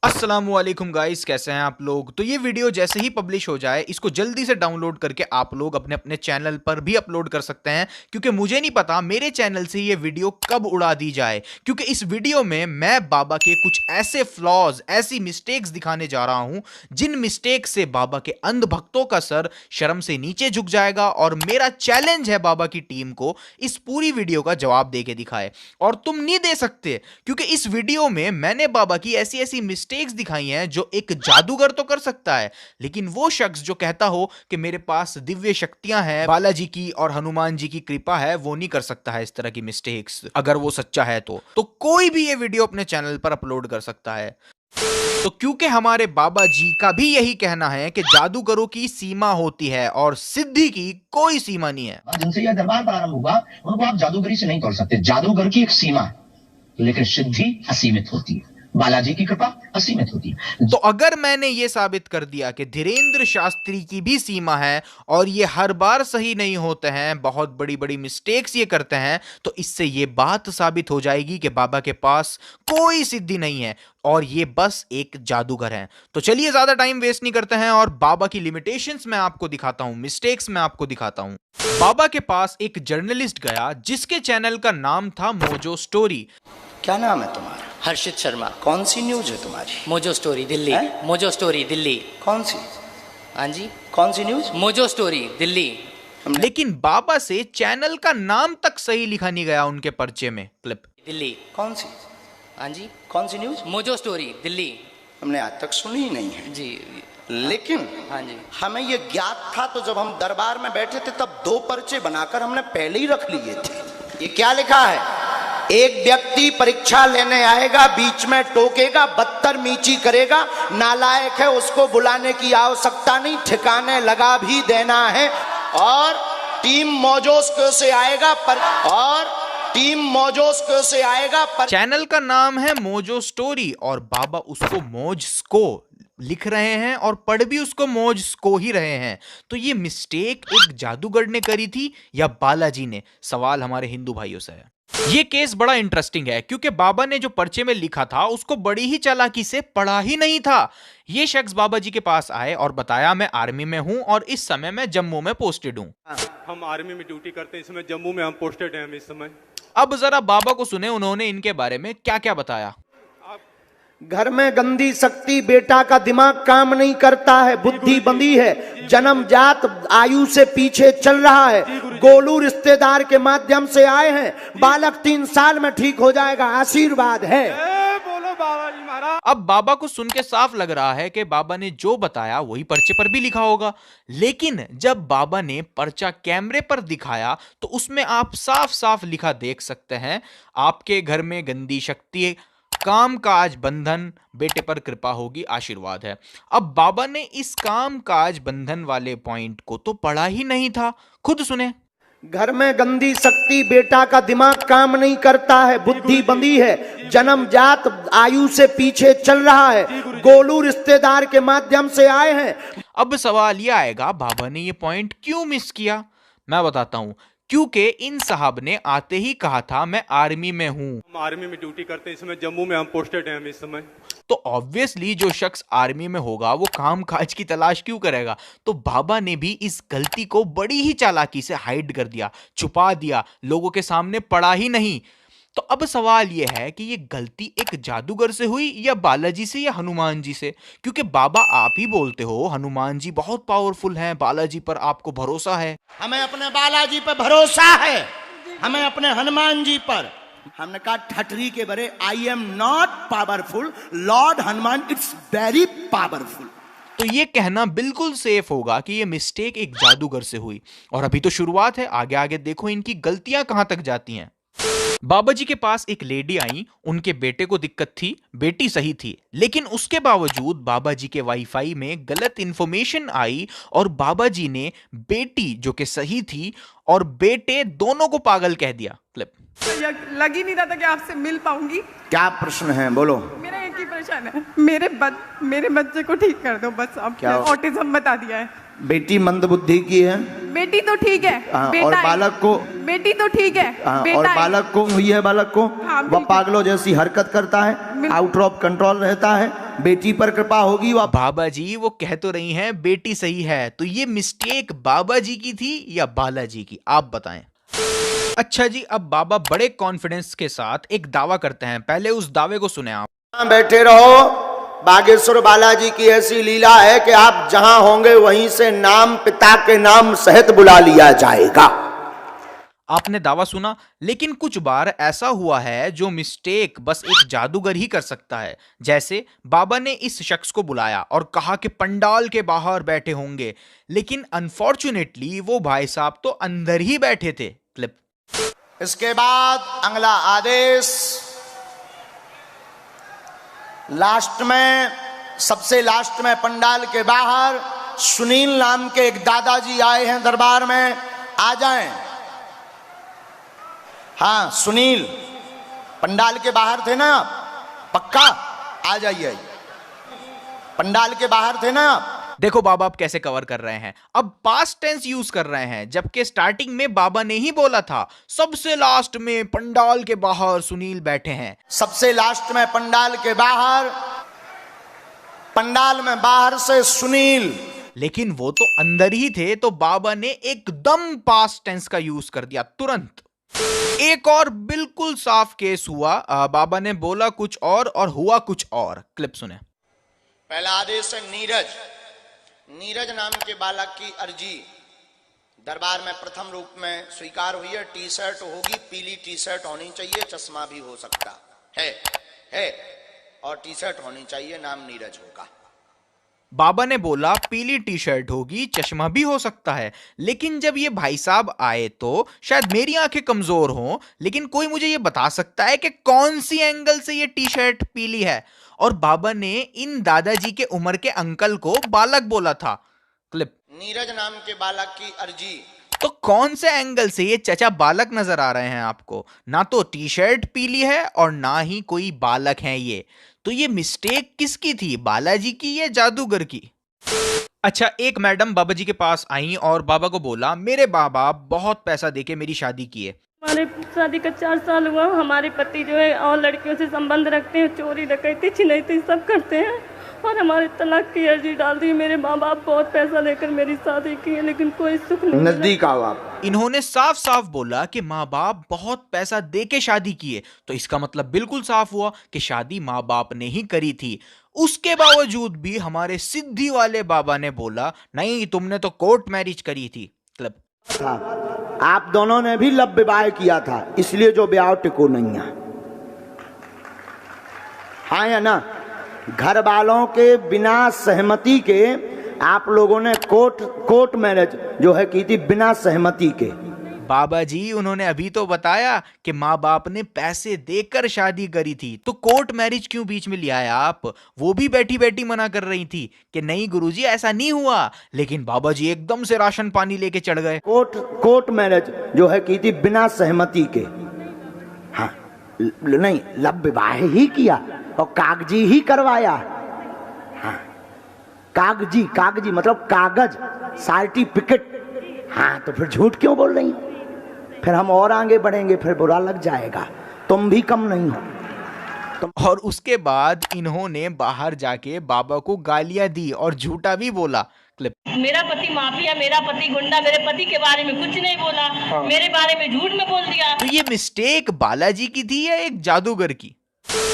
अस्सलामुअलैकुम गाइस, कैसे हैं आप लोग। तो ये वीडियो जैसे ही पब्लिश हो जाए इसको जल्दी से डाउनलोड करके आप लोग अपने अपने चैनल पर भी अपलोड कर सकते हैं, क्योंकि मुझे नहीं पता मेरे चैनल से ये वीडियो कब उड़ा दी जाए। क्योंकि इस वीडियो में मैं बाबा के कुछ ऐसे फ्लॉज, ऐसी मिस्टेक्स दिखाने जा रहा हूं जिन मिस्टेक से बाबा के अंध भक्तों का सर शर्म से नीचे झुक जाएगा। और मेरा चैलेंज है बाबा की टीम को इस पूरी वीडियो का जवाब दे के दिखाए, और तुम नहीं दे सकते, क्योंकि इस वीडियो में मैंने बाबा की ऐसी ऐसी मिस्टेक्स दिखाई हैं जो एक जादूगर तो कर सकता है, लेकिन वो शख्स जो कहता हो कि मेरे पास दिव्य शक्तियां हैं, बालाजी की और हनुमान जी की कृपा है, वो नहीं कर सकता है इस तरह की मिस्टेक्स। अगर वो सच्चा है तो कोई भी ये वीडियो अपने चैनल पर अपलोड कर सकता है। तो क्योंकि हमारे बाबा जी का भी यही कहना है कि जादूगरों की सीमा होती है और सिद्धि की कोई सीमा नहीं है। जिनसे यह दरबार प्रारंभ हुआ उनको आप जादूगरी से नहीं तोड़ सकते। जादूगर की एक सीमा है, लेकिन सिद्धि असीमित होती है, बालाजी की कृपा असीमित होती है। तो अगर मैंने ये साबित कर दिया कि धीरेन्द्र शास्त्री की भी सीमा है और ये हर बार सही नहीं होते हैं, बहुत बड़ी बड़ी मिस्टेक्स ये करते हैं, तो इससे ये बात साबित हो जाएगी कि बाबा के पास कोई सिद्धि नहीं है और ये बस एक जादूगर हैं। तो चलिए ज्यादा टाइम वेस्ट नहीं करते हैं और बाबा की लिमिटेशंस मैं आपको दिखाता हूं, मिस्टेक्स मैं आपको दिखाता हूं। बाबा के पास एक जर्नलिस्ट गया जिसके चैनल का नाम था मोजो स्टोरी। क्या नाम है तुम्हारा? हर्षित शर्मा। कौन सी न्यूज है तुम्हारी? Mojo story Delhi. Mojo story Delhi. कौन सी? हाँ जी, कौन सी न्यूज? Mojo story Delhi. लेकिन बाबा से चैनल का नाम तक सही लिखा नहीं गया उनके पर्चे में। क्लिप दिल्ली। कौन सी? हाँ जी, कौन सी न्यूज? Mojo story Delhi. हमने आज तक सुनी ही नहीं है जी। लेकिन हाँ जी, हमें ये ज्ञात था, तो जब हम दरबार में बैठे थे तब 2 पर्चे बनाकर हमने पहले ही रख लिए थे। ये क्या लिखा है? एक व्यक्ति परीक्षा लेने आएगा, बीच में टोकेगा, बदतमीजी करेगा, नालायक है, उसको बुलाने की आवश्यकता नहीं, ठिकाने लगा भी देना है। और टीम मोजोस्को से आएगा चैनल का नाम है मोजो स्टोरी और बाबा उसको मोजस्को लिख रहे हैं और पढ़ भी उसको मोजस्को ही रहे हैं। तो ये मिस्टेक एक जादूगर ने करी थी या बालाजी ने? सवाल हमारे हिंदू भाइयों से है। ये केस बड़ा इंटरेस्टिंग है क्योंकि बाबा ने जो पर्चे में लिखा था उसको बड़ी ही चालाकी से पढ़ा ही नहीं था। ये शख्स बाबा जी के पास आए और बताया मैं आर्मी में हूं और इस समय मैं जम्मू में पोस्टेड हूं। हम आर्मी में ड्यूटी करते हैं, इस समय जम्मू में हम पोस्टेड हैं इस समय। अब जरा बाबा को सुने उन्होंने इनके बारे में क्या क्या बताया। घर में गंदी शक्ति, बेटा का दिमाग काम नहीं करता है, बुद्धि बंदी है, जन्मजात आयु से पीछे चल रहा है, गोलू रिश्तेदार के माध्यम से आए हैं, बालक 3 साल में ठीक हो जाएगा, आशीर्वाद है। बोलो बाबा जी महाराज। अब बाबा को सुन के साफ लग रहा है कि बाबा ने जो बताया वही पर्चे पर भी लिखा होगा, लेकिन जब बाबा ने पर्चा कैमरे पर दिखाया तो उसमें आप साफ साफ लिखा देख सकते हैं, आपके घर में गंदी शक्ति, काम काज बंधन, बेटे पर कृपा होगी, आशीर्वाद है। अब बाबा ने इस काम काज बंधन वाले पॉइंट को तो पढ़ा ही नहीं था, खुद सुने। घर में गंदी शक्ति, बेटा का दिमाग काम नहीं करता है, बुद्धि बंदी है, जन्मजात आयु से पीछे चल रहा है, गोलू रिश्तेदार के माध्यम से आए हैं। अब सवाल यह आएगा बाबा ने ये पॉइंट क्यों मिस किया? मैं बताता हूं, क्योंकि इन साहब ने आते ही कहा था मैं आर्मी में हूं। हम आर्मी में ड्यूटी करते हैं, इस समय जम्मू में हम पोस्टेड हैं इस समय। तो ऑब्वियसली जो शख्स आर्मी में होगा वो काम काज की तलाश क्यों करेगा? तो बाबा ने भी इस गलती को बड़ी ही चालाकी से हाइड कर दिया, छुपा दिया, लोगों के सामने पढ़ा ही नहीं। तो अब सवाल यह है कि ये गलती एक जादूगर से हुई या बालाजी से या हनुमान जी से? क्योंकि बाबा आप ही बोलते हो हनुमान जी बहुत पावरफुल हैं, बालाजी पर आपको भरोसा है। हमें अपने बालाजी पर भरोसा है, हमें अपने हनुमान जी पर। हमने कहा ठटरी के बरे, I am not powerful, Lord Hanuman it's very powerful. तो ये कहना बिल्कुल सेफ होगा कि ये मिस्टेक एक जादूगर से हुई। और अभी तो शुरुआत है, आगे आगे देखो इनकी गलतियां कहां तक जाती हैं। बाबा जी के पास एक लेडी आई, उनके बेटे को दिक्कत थी, बेटी सही थी, लेकिन उसके बावजूद बाबा जी के वाईफाई में गलत इंफॉर्मेशन आई और बाबा जी ने बेटी जो कि सही थी और बेटे दोनों को पागल कह दिया। क्लिप लग ही नहीं रहा था कि आपसे मिल पाऊंगी। क्या प्रश्न है? बोलो। मेरा एक ही प्रश्न है, मेरे बच्चे को ठीक कर दो बस। अब क्या? ऑटिज्म बता दिया है। बेटी मंद बुद्धि की है, बेटी तो ठीक है, बेटा और बालक को, बेटी तो ठीक है, बेटा और बालक को हुई है, बालक को हाँ, वह पागलों जैसी हरकत करता है, आउट ऑफ कंट्रोल रहता है, बेटी पर कृपा होगी। वह बाबा जी वो कह तो रही हैं बेटी सही है, तो ये मिस्टेक बाबा जी की थी या बालाजी की, आप बताएं। अच्छा जी, अब बाबा बड़े कॉन्फिडेंस के साथ एक दावा करते हैं, पहले उस दावे को सुने आप। यहां बैठे रहो, बागेश्वर बालाजी की ऐसी लीला है कि आप जहां होंगे वहीं से नाम पिता के नाम सहित बुला लिया जाएगा। आपने दावा सुना, लेकिन कुछ बार ऐसा हुआ है जो मिस्टेक बस एक जादूगर ही कर सकता है। जैसे बाबा ने इस शख्स को बुलाया और कहा कि पंडाल के बाहर बैठे होंगे, लेकिन अनफॉर्चुनेटली वो भाई साहब तो अंदर ही बैठे थे। क्लिप। इसके बाद अगला आदेश, लास्ट में, सबसे लास्ट में पंडाल के बाहर सुनील नाम के एक दादाजी आए हैं दरबार में, आ जाएं। हाँ सुनील, पंडाल के बाहर थे ना आप, पक्का आ जाइए, पंडाल के बाहर थे ना आप। देखो बाबा आप कैसे कवर कर रहे हैं, अब पास्ट टेंस यूज कर रहे हैं, जबकि स्टार्टिंग में बाबा ने ही बोला था सबसे लास्ट में पंडाल के बाहर सुनील बैठे हैं। सबसे लास्ट में पंडाल के बाहर, पंडाल में बाहर से सुनील, लेकिन वो तो अंदर ही थे, तो बाबा ने एकदम पास्ट टेंस का यूज कर दिया तुरंत। एक और बिल्कुल साफ केस हुआ, बाबा ने बोला कुछ और हुआ कुछ और। क्लिप सुने। पहला आदेश है नीरज, नीरज नाम के बालक की अर्जी दरबार में प्रथम रूप में स्वीकार हुई है। टी शर्ट होगी, पीली टी शर्ट होनी चाहिए, चश्मा भी हो सकता है और टी शर्ट होनी चाहिए, नाम नीरज होगा। बाबा ने बोला पीली टी शर्ट होगी, चश्मा भी हो सकता है, लेकिन जब ये भाई साहब आए तो शायद मेरी आंखें कमजोर हों, लेकिन कोई मुझे ये बता सकता है कि कौन सी एंगल से ये टी शर्ट पीली है। और बाबा ने इन दादाजी के उम्र के अंकल को बालक बोला था। क्लिप। नीरज नाम के बालक की अर्जी, तो कौन से एंगल से ये चचा बालक नजर आ रहे हैं आपको? ना तो टी शर्ट पीली है और ना ही कोई बालक है ये। तो ये मिस्टेक किसकी थी, बालाजी की या जादूगर की? अच्छा, एक मैडम बाबा जी के पास आई और बाबा को बोला मेरे बाप बहुत पैसा देके मेरी शादी की है। हमारे शादी का 4 साल हुआ, हमारे पति जो है और लड़कियों से संबंध रखते हैं, चोरी डकैती छिनैती सब करते हैं और हमारे तलाक की अर्जी डाल दी। मेरे माँ बाप बहुत पैसा लेकर मेरी शादी की है, लेकिन कोई सुख नहीं। नजदीक आओ आप। इन्होंने साफ साफ बोला कि माँ बाप बहुत पैसा देके शादी की है, तो इसका मतलब बिल्कुल साफ हुआ कि शादी माँ बाप ने ही करी थी। उसके बावजूद भी हमारे सिद्धि वाले बाबा ने बोला नहीं, तुमने तो कोर्ट मैरिज करी थी। क्लब। आप दोनों ने भी लव विवाह किया था, इसलिए जो ब्याह टिको नहीं है। हाँ या ना? घर वालों के बिना सहमति के आप लोगों ने कोर्ट मैरिज जो है की थी, बिना सहमति के। बाबा जी उन्होंने अभी तो बताया कि माँ बाप ने पैसे देकर शादी करी थी, तो कोर्ट मैरिज क्यों बीच में लिया है आप? वो भी बैठी बैठी मना कर रही थी कि नहीं गुरुजी ऐसा नहीं हुआ, लेकिन बाबा जी एकदम से राशन पानी लेके चढ़ गए। कोर्ट मैरिज जो है की थी बिना सहमति के। हाँ नहीं, लव विवाह ही किया और कागजी ही करवाया। हाँ कागजी मतलब कागज, सर्टिफिकेट। हाँ तो फिर झूठ क्यों बोल रही? फिर हम और आगे बढ़ेंगे, फिर बुरा लग जाएगा। तुम भी कम नहीं हो। और उसके बाद इन्होंने बाहर जाके बाबा को गालियां दी और झूठा भी बोला। क्लिप। मेरा पति माफिया, मेरा पति गुंडा, मेरे पति के बारे में कुछ नहीं बोला। हाँ। मेरे बारे में झूठ में बोल दिया। तो ये मिस्टेक बालाजी की थी या एक जादूगर की?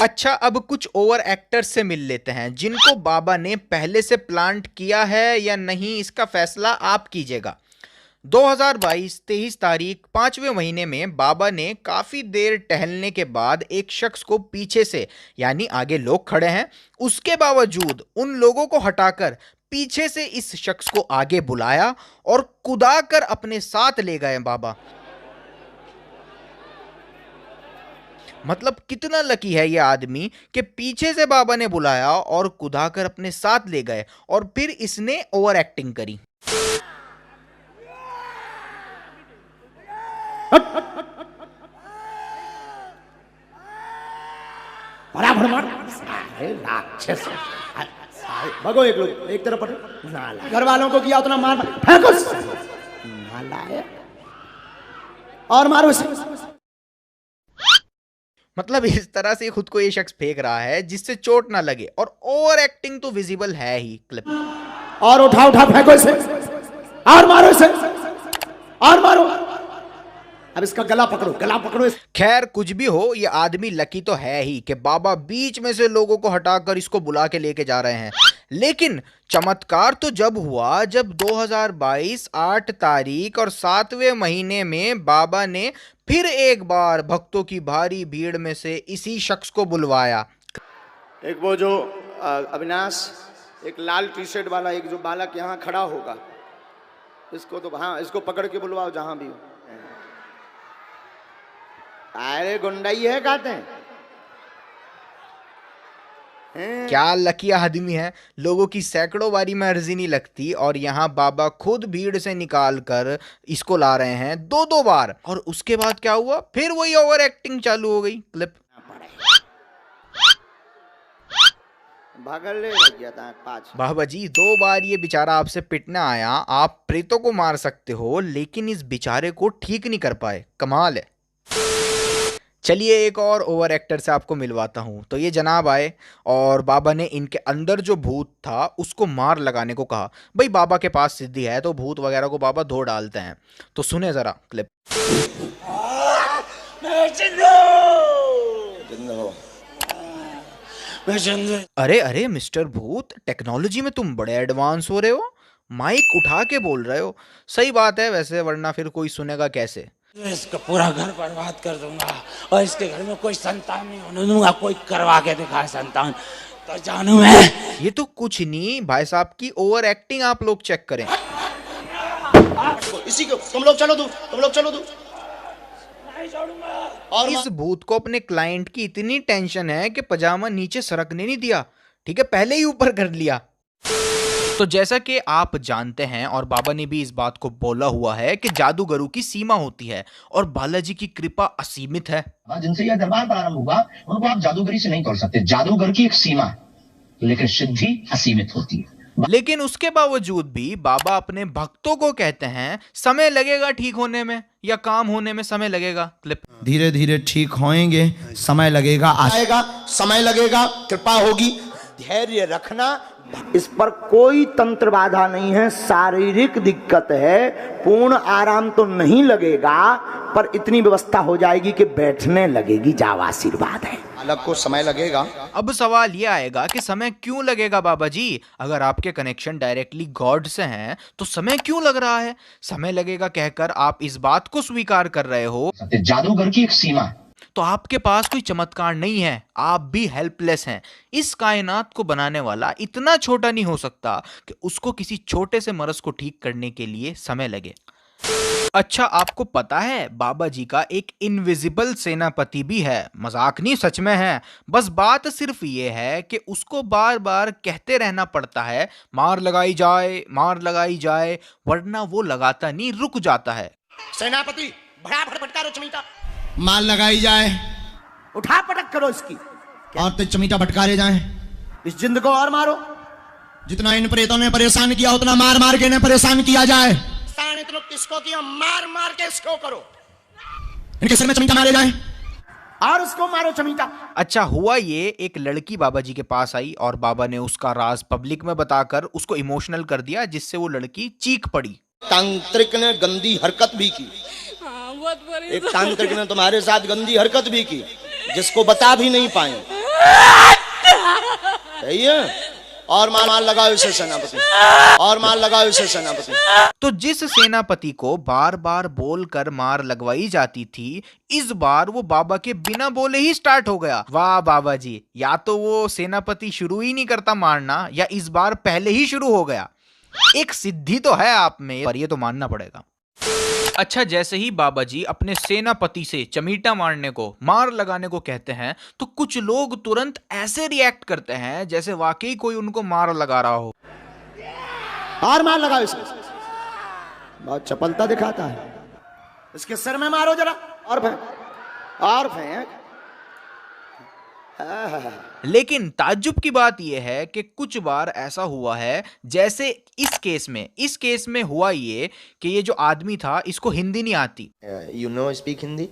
अच्छा, अब कुछ ओवर एक्टर्स से मिल लेते हैं जिनको बाबा ने पहले से प्लांट किया है या नहीं, इसका फैसला आप कीजिएगा। 2022 23 तारीख 5वें महीने में बाबा ने काफ़ी देर टहलने के बाद एक शख्स को पीछे से, यानी आगे लोग खड़े हैं उसके बावजूद, उन लोगों को हटाकर पीछे से इस शख्स को आगे बुलाया और कुदाकर अपने साथ ले गए बाबा। मतलब कितना लकी है ये आदमी कि पीछे से बाबा ने बुलाया और कुदाकर अपने साथ ले गए और फिर इसने ओवर एक्टिंग करी। भगो एक लोग एक तरफ पड़े, घर वालों को किया उतना मार फेंको, नालायक, और मारो इसे। मतलब इस तरह से खुद को ये शख्स फेंक रहा है जिससे चोट ना लगे, और ओवर एक्टिंग तो विजिबल है ही क्लिप। और उठा उठा फेंको इसे, और मारो इसे, और मारो। अब इसका गला पकड़ो, गला पकड़ो इस। खैर कुछ भी हो, ये आदमी लकी तो है ही कि बाबा बीच में से लोगों को हटाकर इसको बुला के लेके जा रहे हैं। लेकिन चमत्कार तो जब हुआ जब 2022 8 तारीख और 7वें महीने में बाबा ने फिर एक बार भक्तों की भारी भीड़ में से इसी शख्स को बुलवाया। एक वो जो अविनाश, एक लाल टी शर्ट वाला एक जो बालक यहाँ खड़ा होगा, इसको तो हाँ, इसको पकड़ के बुलवाओ जहां भी हो। अरे गुंडाई है कहते हैं। क्या लकी आदमी है, लोगों की सैकड़ों बारी में अर्जी नहीं लगती और यहाँ बाबा खुद भीड़ से निकाल कर इसको ला रहे हैं 2-2 बार। और उसके बाद क्या हुआ, फिर वही ओवर एक्टिंग चालू हो गई क्लिप। बाबा जी 2 बार ये बेचारा आपसे पिटने आया, आप प्रेतों को मार सकते हो लेकिन इस बेचारे को ठीक नहीं कर पाए, कमाल है। चलिए एक और ओवर एक्टर से आपको मिलवाता हूं। तो ये जनाब आए और बाबा ने इनके अंदर जो भूत था उसको मार लगाने को कहा। भाई बाबा के पास सिद्धि है तो भूत वगैरह को बाबा धो डालते हैं। तो सुने जरा क्लिप। अरे अरे मिस्टर भूत, टेक्नोलॉजी में तुम बड़े एडवांस हो रहे हो, माइक उठा के बोल रहे हो। सही बात है वैसे, वरना फिर कोई सुनेगा कैसे। इसका पूरा घर बर्बाद कर दूंगा और इसके घर में कोई संतान नहीं होने दूंगा। कोई करवा के दिखाए संतान तो जानू मैं। ये तो कुछ नहीं भाई साहब की ओवर एक्टिंग आप लोग चेक करें। इसी को तुम लोग चलो दो। और इस भूत को अपने क्लाइंट की इतनी टेंशन है कि पजामा नीचे सरकने नहीं दिया, ठीक है, पहले ही ऊपर कर लिया। तो जैसा कि आप जानते हैं और बाबा ने भी इस बात को बोला हुआ है कि जादूगरों की सीमा होती है और बालाजी की कृपा असीमित है। जिनसे यह दरबार प्रारंभ हुआ उनको आप जादूगरी से नहीं तोड़ सकते। जादूगर की एक सीमा है, लेकिन सिद्धि असीमित होती है। लेकिन उसके बावजूद भी बाबा अपने भक्तों को कहते हैं समय लगेगा ठीक होने में, या काम होने में समय लगेगा। क्लिप। धीरे धीरे ठीक होएंगे, समय लगेगा, आएगा, समय लगेगा, कृपा होगी, धैर्य रखना। इस पर कोई तंत्र बाधा नहीं है। शारीरिक दिक्कत है, पूर्ण आराम तो नहीं लगेगा, पर इतनी व्यवस्था हो जाएगी कि बैठने लगेगी। जाओ, आशीर्वाद है। अलग को समय लगेगा। अब सवाल ये आएगा कि समय क्यों लगेगा बाबा जी? अगर आपके कनेक्शन डायरेक्टली गॉड से हैं तो समय क्यों लग रहा है? समय लगेगा कहकर आप इस बात को स्वीकार कर रहे हो जादूगर की एक सीमा है, तो आपके पास कोई चमत्कार नहीं है, आप भी हेल्पलेस हैं। इस कायनात को बनाने वाला इतना छोटा नहीं हो सकता कि उसको किसी छोटे से मरज को ठीक करने के लिए समय लगे। अच्छा, आपको पता है बाबा जी का एक इनविजिबल सेनापति भी है। मजाक नहीं, सच में है। बस बात सिर्फ ये है कि उसको बार बार कहते रहना पड़ता है मार लगाई जाए, वरना वो लगाता नहीं, रुक जाता है। सेनापति बड़ा भड़पड़ता रो चमीटा, मार लगाई जाए, उठा पटक करो इसकी, और तो चमीटा भटकारे जाए। इस जिंद को और मारो। जितना इन प्रेतों ने परेशान किया उतना मार मार के इन्हें परेशान किया जाए। इतना किसको किया, मार मार के इसको करो। इनके सिर में चमीटा मारे जाए और उसको मारो चमीटा। अच्छा, हुआ ये, एक लड़की बाबा जी के पास आई और बाबा ने उसका राज पब्लिक में बताकर उसको इमोशनल कर दिया, जिससे वो लड़की चीख पड़ी। तांत्रिक ने गंदी हरकत भी की। एक तांत्रिक ने तुम्हारे साथ गंदी हरकत भी की, जिसको बता भी नहीं पाए। सही है? और मार लगाओ इसे सेनापति, और मार लगाओ इसे सेनापति। तो जिस सेनापति को बार बार बोलकर मार लगवाई जाती थी, इस बार वो बाबा के बिना बोले ही स्टार्ट हो गया। वाह बाबा जी, या तो वो सेनापति शुरू ही नहीं करता मारना, या इस बार पहले ही शुरू हो गया। एक सिद्धि तो है आप में, पर ये तो मानना पड़ेगा। अच्छा, जैसे ही बाबा जी अपने सेनापति से चमीटा मारने को, मार लगाने को कहते हैं, तो कुछ लोग तुरंत ऐसे रिएक्ट करते हैं जैसे वाकई कोई उनको मार लगा रहा हो। और मार लगाओ इसे। बहुत चपलता दिखाता है। इसके सिर में मारो जरा, और फेंक। लेकिन ताज्जुब की बात यह है कि कुछ बार ऐसा हुआ है, जैसे इस केस में हुआ ये कि ये जो आदमी था, इसको हिंदी नहीं आती। You no speak Hindi?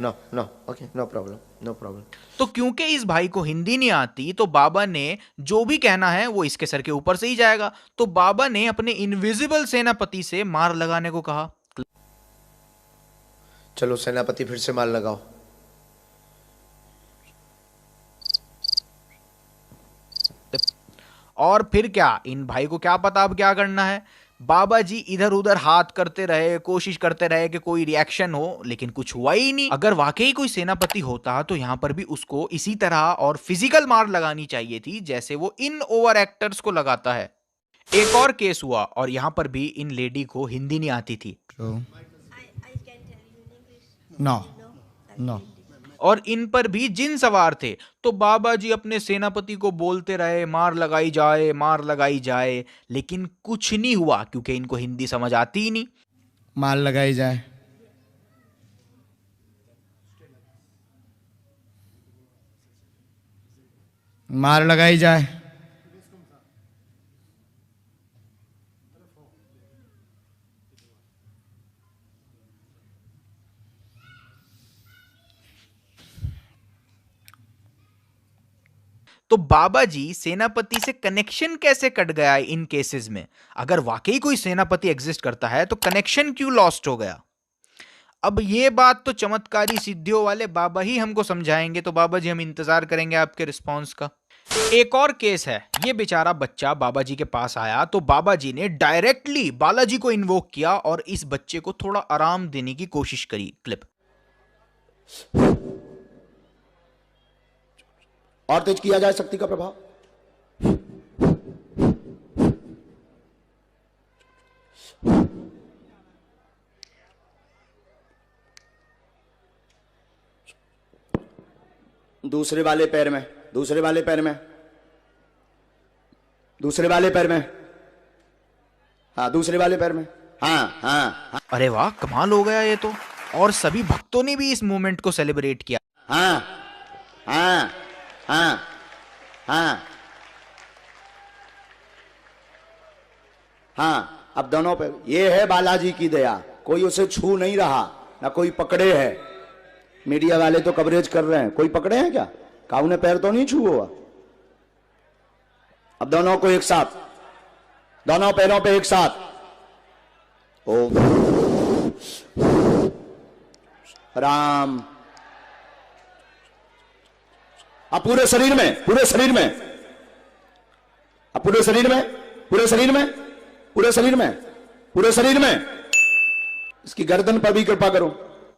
No no okay no problem no problem. तो क्योंकि इस भाई को हिंदी नहीं आती तो बाबा ने जो भी कहना है वो इसके सर के ऊपर से ही जाएगा। तो बाबा ने अपने इनविजिबल सेनापति से मार लगाने को कहा। चलो सेनापति फिर से मार लगाओ। और फिर क्या, इन भाई को क्या पता अब क्या करना है। बाबा जी इधर उधर हाथ करते रहे, कोशिश करते रहे कि कोई रिएक्शन हो, लेकिन कुछ हुआ ही नहीं। अगर वाकई कोई सेनापति होता तो यहां पर भी उसको इसी तरह और फिजिकल मार लगानी चाहिए थी जैसे वो इन ओवर एक्टर्स को लगाता है। एक और केस हुआ और यहां पर भी इन लेडी को हिंदी नहीं आती थी। नो नो और इन पर भी जिन सवार थे। तो बाबा जी अपने सेनापति को बोलते रहे मार लगाई जाए, लेकिन कुछ नहीं हुआ क्योंकि इनको हिंदी समझ आती ही नहीं। मार लगाई जाए, मार लगाई जाए। तो बाबा जी सेनापति से कनेक्शन कैसे कट गया इन केसेस में? अगर वाकई कोई सेनापति एग्जिस्ट करता है तो कनेक्शन क्यों लॉस्ट हो गया? अब ये बात तो चमत्कारी सिद्धियों वाले बाबा ही हमको समझाएंगे। तो बाबा जी हम इंतजार करेंगे आपके रिस्पांस का। एक और केस है, ये बेचारा बच्चा बाबा जी के पास आया तो बाबा जी ने डायरेक्टली बालाजी को इन्वोक किया और इस बच्चे को थोड़ा आराम देने की कोशिश करी। क्लिप। और तेज किया जाए शक्ति का प्रभाव। दूसरे वाले पैर में, दूसरे वाले पैर में, दूसरे वाले पैर में, हाँ दूसरे वाले पैर में, हाँ हाँ, हाँ। अरे वाह, कमाल हो गया ये तो। और सभी भक्तों ने भी इस मोमेंट को सेलिब्रेट किया। हाँ हाँ हाँ हाँ हाँ। अब दोनों पे ये है बालाजी की दया, कोई उसे छू नहीं रहा, ना कोई पकड़े है। मीडिया वाले तो कवरेज कर रहे हैं, कोई पकड़े हैं क्या? काऊ ने पैर तो नहीं छू हुआ। अब दोनों को एक साथ, दोनों पैरों पे एक साथ। ओम राम। अब पूरे शरीर में, पूरे शरीर में, अब पूरे शरीर में, पूरे शरीर में, पूरे शरीर में, पूरे शरीर में। इसकी गर्दन पर भी कृपा करो।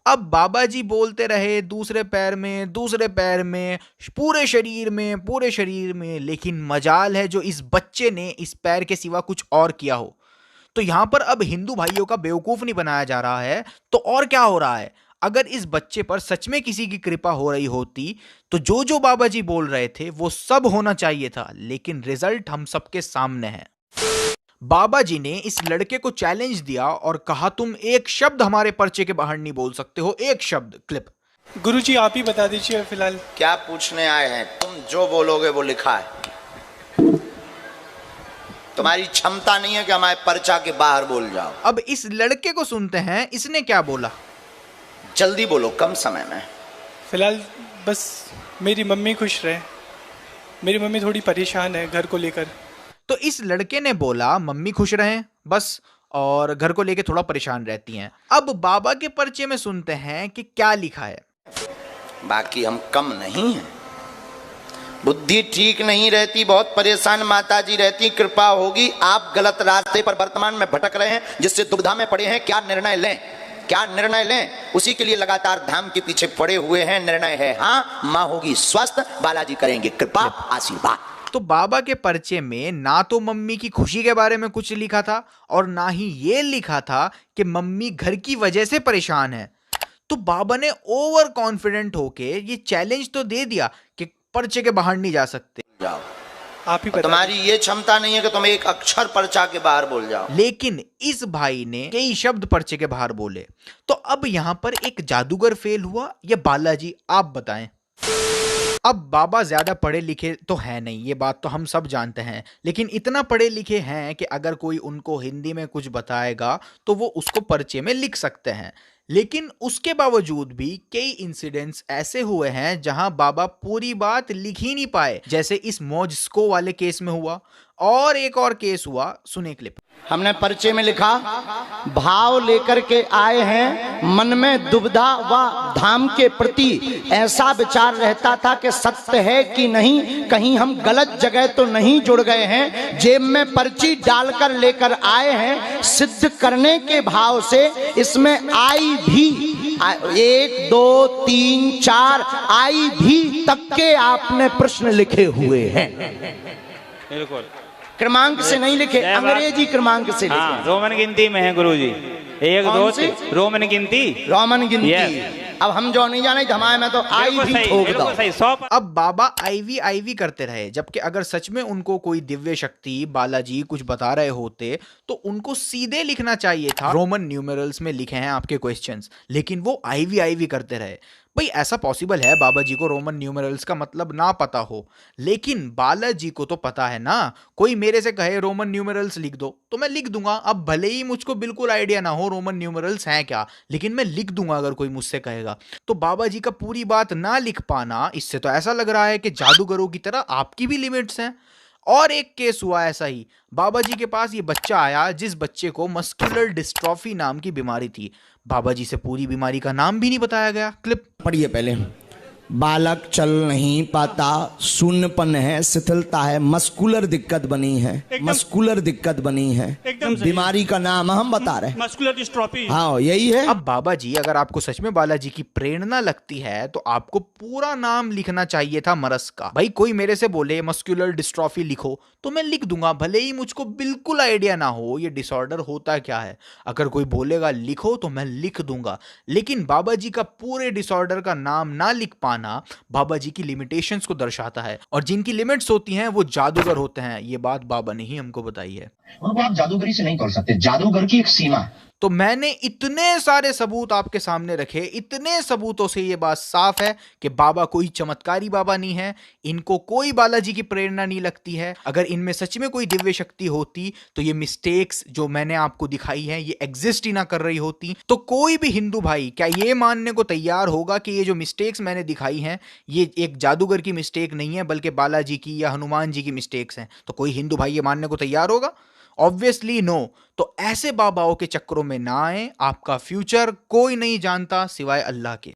अब बाबा जी बोलते रहे दूसरे पैर में, दूसरे पैर में, पूरे शरीर में, पूरे शरीर में। लेकिन मजाल है जो इस बच्चे ने इस पैर के सिवा कुछ और किया हो। तो यहां पर अब हिंदू भाइयों का बेवकूफ नहीं बनाया जा रहा है। तो और क्या हो रहा है? अगर इस बच्चे पर सच में किसी की कृपा हो रही होती तो जो जो बाबा जी बोल रहे थे वो सब होना चाहिए था। लेकिन रिजल्ट हम सबके सामने है। बाबा जी ने इस लड़के को चैलेंज दिया और कहा तुम एक शब्द हमारे पर्चे के बाहर नहीं बोल सकते हो, एक शब्द। क्लिप। गुरुजी आप ही बता दीजिए फिलहाल। क्या पूछने आए हैं? तुम जो बोलोगे वो लिखा है। तुम्हारी क्षमता नहीं है कि हमारे पर्चा के बाहर बोल जाओ। अब इस लड़के को सुनते हैं, इसने क्या बोला। जल्दी बोलो, कम समय में। फिलहाल बस मेरी मम्मी खुश रहे। मेरी मम्मी थोड़ी परेशान है घर को लेकर। तो इस लड़के ने बोला मम्मी खुश रहें बस, और घर को लेके थोड़ा परेशान रहती हैं। अब बाबा के पर्चे में सुनते हैं कि क्या लिखा है। बाकी हम कम नहीं हैं। बुद्धि ठीक नहीं रहती, बहुत परेशान माताजी रहती, कृपा होगी। आप गलत रास्ते पर वर्तमान में भटक रहे हैं जिससे दुविधा में पड़े हैं। क्या निर्णय लें, क्या निर्णय लें, उसी के लिए लगातार धाम के पीछे पड़े हुए हैं। निर्णय है हाँ, माँ होगी स्वस्थ, बालाजी करेंगे कृपा आशीर्वाद। तो बाबा के पर्चे में ना तो मम्मी की खुशी के बारे में कुछ लिखा था और ना ही ये लिखा था कि मम्मी घर की वजह से परेशान है। तो बाबा ने ओवर कॉन्फिडेंट होके ये चैलेंज तो दे दिया कि पर्चे के बाहर नहीं जा सकते। जाओ आप ही तुम्हारी ये क्षमता नहीं है कि तुम एक अक्षर पर्चा के बाहर बोल जाओ। लेकिन इस भाई ने कई शब्द पर्चे के बाहर बोले। तो अब यहां पर एक जादूगर फेल हुआ या बालाजी, आप बताएं। अब बाबा ज्यादा पढ़े लिखे तो है नहीं, ये बात तो हम सब जानते हैं। लेकिन इतना पढ़े लिखे हैं कि अगर कोई उनको हिंदी में कुछ बताएगा तो वो उसको पर्चे में लिख सकते हैं। लेकिन उसके बावजूद भी कई इंसिडेंट्स ऐसे हुए हैं जहां बाबा पूरी बात लिख ही नहीं पाए, जैसे इस मौजस्को वाले केस में हुआ। और एक और केस हुआ, सुने क्लिप। हमने परिचय में लिखा, भाव लेकर के आए हैं, मन में दुविधा व धाम के प्रति ऐसा विचार रहता था कि सत्य है कि नहीं, कहीं हम गलत जगह तो नहीं जुड़ गए हैं। जेब में पर्ची डालकर लेकर आए हैं, सिद्ध करने के भाव से इसमें आई भी 1 2 3 4 आई भी तक के आपने प्रश्न लिखे हुए हैं। बिल्कुल क्रमांक से नहीं लिखे, अंग्रेजी क्रमांक से लिखे। हाँ, रोमन गिनती में है गुरुजी। 1 2 3 रोमन गिनती, रोमन गिनती। अब हम जो नहीं जाने हमारे में तो आई भी ठोक दो। अब बाबा आईवी करते रहे, जबकि अगर सच में उनको कोई दिव्य शक्ति बालाजी कुछ बता रहे होते तो उनको सीधे लिखना चाहिए था, रोमन न्यूमेरल्स में लिखे हैं आपके क्वेश्चंस, लेकिन वो आईवी करते रहे। भाई ऐसा पॉसिबल है बाबा जी को रोमन न्यूमेरल्स का मतलब ना पता हो, लेकिन बालाजी को तो पता है ना। कोई मेरे से कहे रोमन न्यूमेरल्स लिख दो तो मैं लिख दूंगा। अब भले ही मुझको बिल्कुल आइडिया ना हो रोमन न्यूमेरल्स हैं क्या, लेकिन मैं लिख दूंगा अगर कोई मुझसे कहेगा। तो बाबा जी का पूरी बात ना लिख पाना, इससे तो ऐसा लग रहा है कि जादूगरों की तरह आपकी भी लिमिट्स हैं। और एक केस हुआ ऐसा ही, बाबा जी के पास ये बच्चा आया जिस बच्चे को मस्कुलर डिस्ट्रॉफी नाम की बीमारी थी। बाबा जी से पूरी बीमारी का नाम भी नहीं बताया गया। क्लिप पढ़िए पहले। बालक चल नहीं पाता, शून्यपन है, शिथिलता है, मस्कुलर दिक्कत बनी है, मस्कुलर दिक्कत बनी है। बीमारी का नाम हम बता रहे हैं, मस्कुलर डिस्ट्रॉफी। हाँ यही है। अब बाबा जी अगर आपको सच में बालाजी की प्रेरणा लगती है तो आपको पूरा नाम लिखना चाहिए था मरस का। भाई कोई मेरे से बोले मस्कुलर डिस्ट्रॉफी लिखो तो मैं लिख दूंगा, भले ही मुझको बिल्कुल आइडिया ना हो ये डिसऑर्डर होता क्या है। अगर कोई बोलेगा लिखो तो मैं लिख दूंगा, लेकिन बाबा जी का पूरे डिसऑर्डर का नाम ना लिख पाना बाबा जी की लिमिटेशंस को दर्शाता है, और जिनकी लिमिट्स होती हैं वो जादूगर होते हैं। ये बात बाबा ने ही हमको बताई है। उनको आप जादूगरी से नहीं तोड़ सकते। जादूगर की एक सीमा है। तो मैंने इतने सारे सबूत आपके सामने रखे, इतने सबूतों से ये बात साफ है कि बाबा कोई चमत्कारी बाबा नहीं है, इनको कोई बालाजी की प्रेरणा नहीं लगती है। अगर इनमें सच में कोई दिव्य शक्ति होती तो ये मिस्टेक्स जो मैंने आपको दिखाई हैं ये एग्जिस्ट ही ना कर रही होती। तो कोई भी हिंदू भाई क्या ये मानने को तैयार होगा कि ये जो मिस्टेक्स मैंने दिखाई हैं ये एक जादूगर की मिस्टेक नहीं है बल्कि बालाजी की या हनुमान जी की मिस्टेक्स हैं? तो कोई हिंदू भाई ये मानने को तैयार होगा? Obviously no. तो ऐसे बाबाओं के चक्करों में ना आए, आपका फ्यूचर कोई नहीं जानता सिवाय अल्लाह के।